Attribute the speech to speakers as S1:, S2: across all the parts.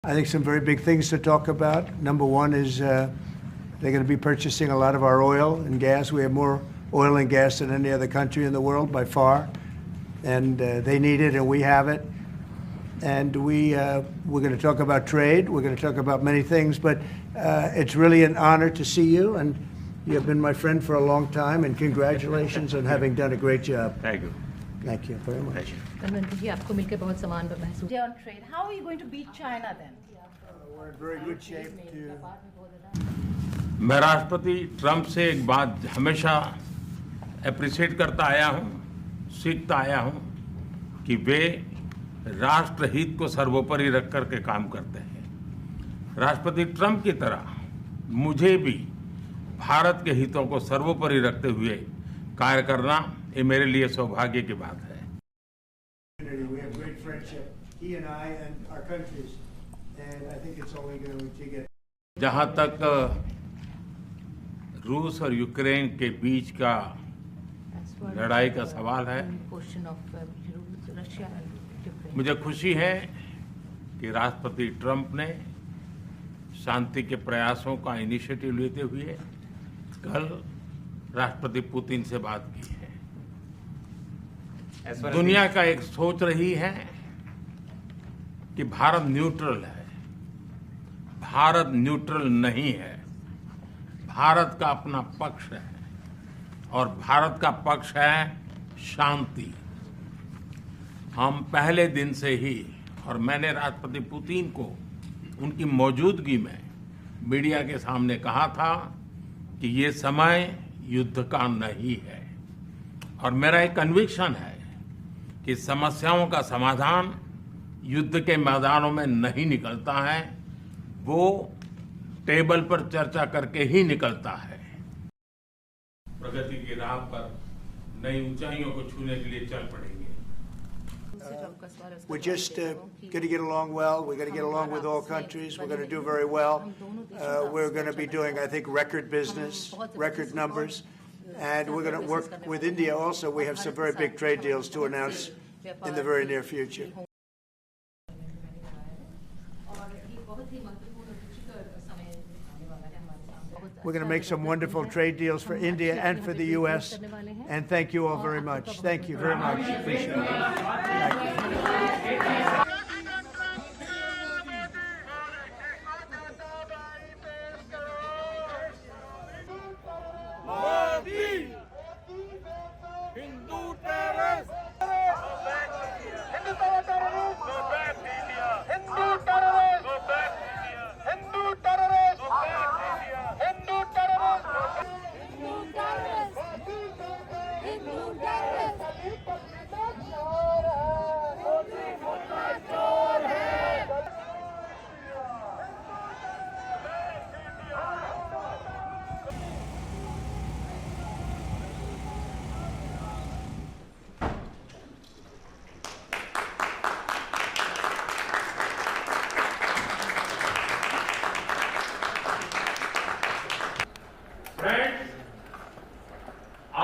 S1: I think some very big things to talk about. Number one is they're going to be purchasing a lot of our oil and gas. We have more oil and gas than any other country in the world by far, and they need it and we have it. And we're going to talk about trade. We're going to talk about many things, but it's really an honor to see you, and you have been my friend for a long time, and congratulations on having done a great job.
S2: Thank you.
S1: Thank you very much.
S3: On trade, how are you going to beat China then?
S1: We're in very good shape to.
S2: मैं राष्ट्रपति Trump से एक बात हमेशा appreciate करता आया हूं, सीखता आया हूं कि वे राष्ट्रहित को सर्वोपरि रख करके काम करते हैं। राष्ट्रपति ट्रंप की तरह मुझे भी भारत के हितों को सर्वोपरि रखते हुए कार्य करना ये मेरे लिए सौभाग्य की बात है।
S1: We have great friendship, he and I and our countries, and I think it's only going to get.
S2: जहां तक रूस और यूक्रेन के बीच का लड़ाई का सवाल है, मुझे खुशी है कि राष्ट्रपति ट्रंप ने शांति के प्रयासों का इनिशिएटिव लेते हुए कल राष्ट्रपति पुतिन से बात की है। दुनिया का एक सोच रही है कि भारत न्यूट्रल है। भारत न्यूट्रल नहीं है। भारत का अपना पक्ष है और भारत का पक्ष है शांति। हम पहले दिन से ही, और मैंने राष्ट्रपति पुतिन को उनकी मौजूदगी में मीडिया के सामने कहा था कि ये समय युद्ध का नहीं है, और मेरा एक कन्विक्शन है कि समस्याओं का समाधान युद्ध के मैदानों में नहीं निकलता है, वो टेबल पर चर्चा करके ही निकलता है। प्रगति की राह पर नई ऊंचाइयों को छूने के लिए चल पड़ेंगे।
S1: We're just going to get along well. We're going to get along with all countries. We're going to do very well. We're going to be doing, I think, record business, record numbers. And we're going to work with India also. We have some very big trade deals to announce in the very near future. We're going to make some wonderful trade deals for India and for the U.S. And thank you all very much. Thank you very much. Appreciate it. Thank you.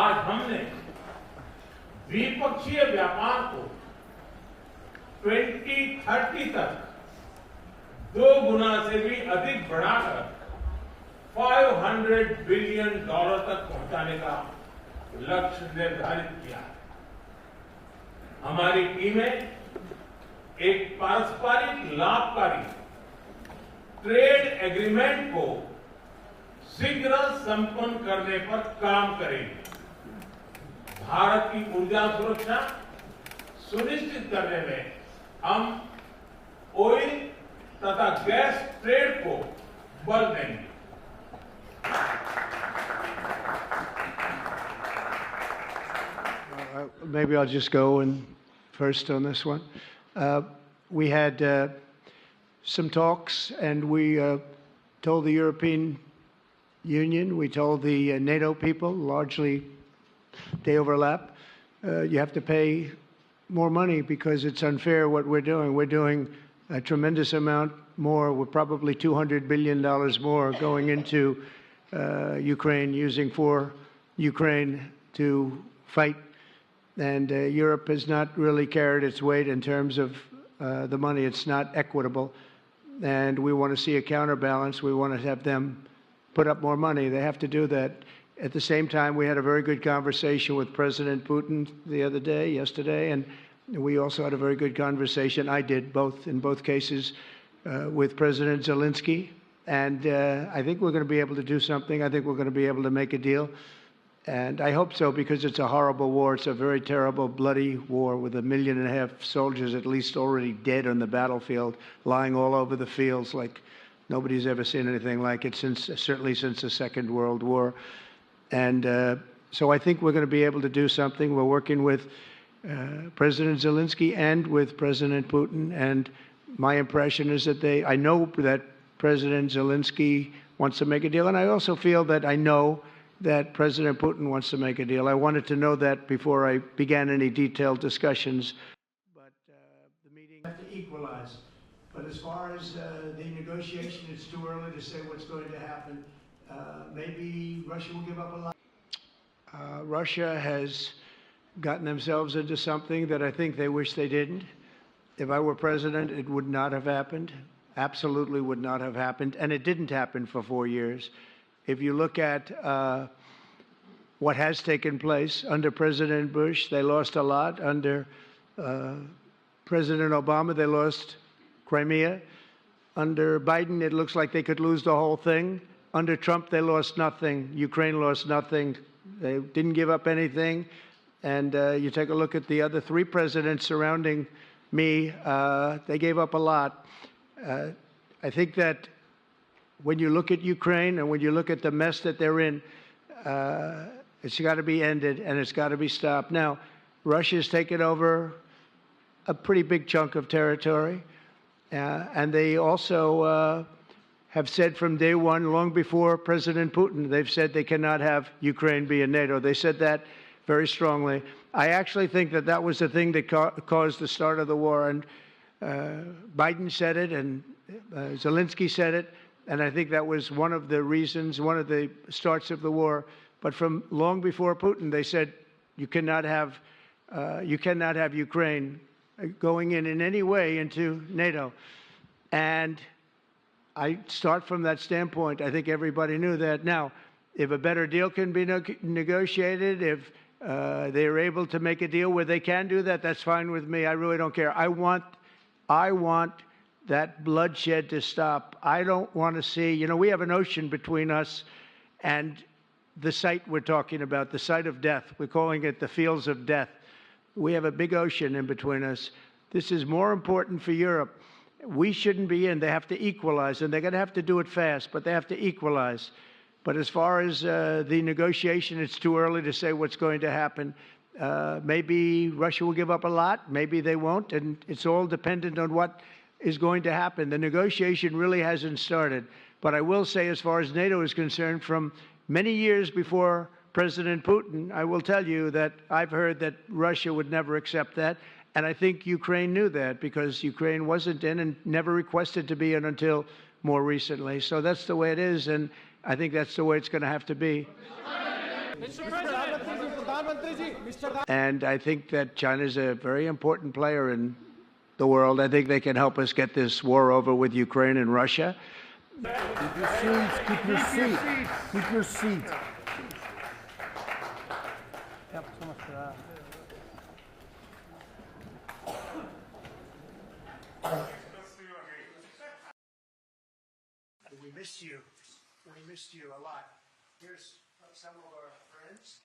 S2: आज हमने द्विपक्षीय व्यापार को 2030 तक 2 गुना से भी अधिक बढ़ाकर $500 बिलियन तक पहुंचाने का लक्ष्य निर्धारित किया है। हमारी टीमें एक पारस्परिक लाभकारी ट्रेड एग्रीमेंट को शीघ्र संपन्न करने पर काम करेंगे। भारत की ऊर्जा सुरक्षा सुनिश्चित करने में हम ऑयल तथा गैस ट्रेड को बल देंगे।
S1: Maybe I'll just go in first on this one. We had some talks, and we told the European Union, we told the NATO people, largely they overlap, you have to pay more money because it's unfair what we're doing. We're doing a tremendous amount more. We're probably $200 billion more going into Ukraine, using for Ukraine to fight. And Europe has not really carried its weight in terms of the money. It's not equitable. and we want to see a counterbalance. We want to have them put up more money. They have to do that. At the same time, we had a very good conversation with President Putin yesterday, and we also had a very good conversation. I did in both cases with President Zelensky, and I think we're going to be able to do something. I think we're going to be able to make a deal, and I hope so, because it's a horrible war. It's a very terrible, bloody war with 1.5 million soldiers at least already dead on the battlefield, lying all over the fields like nobody's ever seen anything like it, certainly since the Second World War. And so I think we're going to be able to do something. We're working with President Zelensky and with President Putin, and my impression is that I know that President Zelensky wants to make a deal, and I also feel that I know that President Putin wants to make a deal. I wanted to know that before I began any detailed discussions. But the meeting have to equalize. But as far as the negotiation, it's too early to say what's going to happen. Maybe Russia will give up a lot. Russia has gotten themselves into something that I think they wish they didn't. If I were president, it would not have happened. Absolutely would not have happened. And it didn't happen for 4 years. If you look at what has taken place under President Bush, they lost a lot. Under President Obama, they lost Crimea. Under Biden, it looks like they could lose the whole thing. Under Trump, they lost nothing. Ukraine lost nothing. They didn't give up anything. And you take a look at the other 3 presidents surrounding me, they gave up a lot. I think that when you look at Ukraine and when you look at the mess that they're in, it's got to be ended and it's got to be stopped. Now, Russia's taken over a pretty big chunk of territory, and they also have said from day one, long before President Putin, they've said they cannot have Ukraine be in NATO. They said that very strongly. I actually think that that was the thing that caused the start of the war, and Biden said it, and Zelensky said it, and I think that was one of the reasons, one of the starts of the war. But from long before Putin, they said you cannot have Ukraine going in any way into NATO. And I start from that standpoint. I think everybody knew that. Now, if a better deal can be negotiated, if they're able to make a deal where they can do that, that's fine with me. I really don't care. I want that bloodshed to stop. I don't want to see, we have an ocean between us and the site we're talking about, the site of death. We're calling it the fields of death. We have a big ocean in between us. This is more important for Europe. We shouldn't be in. They have to equalize, and they're going to have to do it fast, but they have to equalize. But as far as the negotiation, it's too early to say what's going to happen. Maybe Russia will give up a lot. Maybe they won't, and it's all dependent on what is going to happen. The negotiation really hasn't started. But I will say, as far as NATO is concerned, from many years before President Putin, I will tell you that I've heard that Russia would never accept that. And I think Ukraine knew that, because Ukraine wasn't in and never requested to be in until more recently. So that's the way it is, and I think that's the way it's going to have to be. And I think that China's a very important player in the world. I think they can help us get this war over with Ukraine and Russia.
S4: Keep your seats. Keep your seat. Keep your seat. Yep, so much for that.
S1: We missed you. We missed you a lot. Here's some of our friends.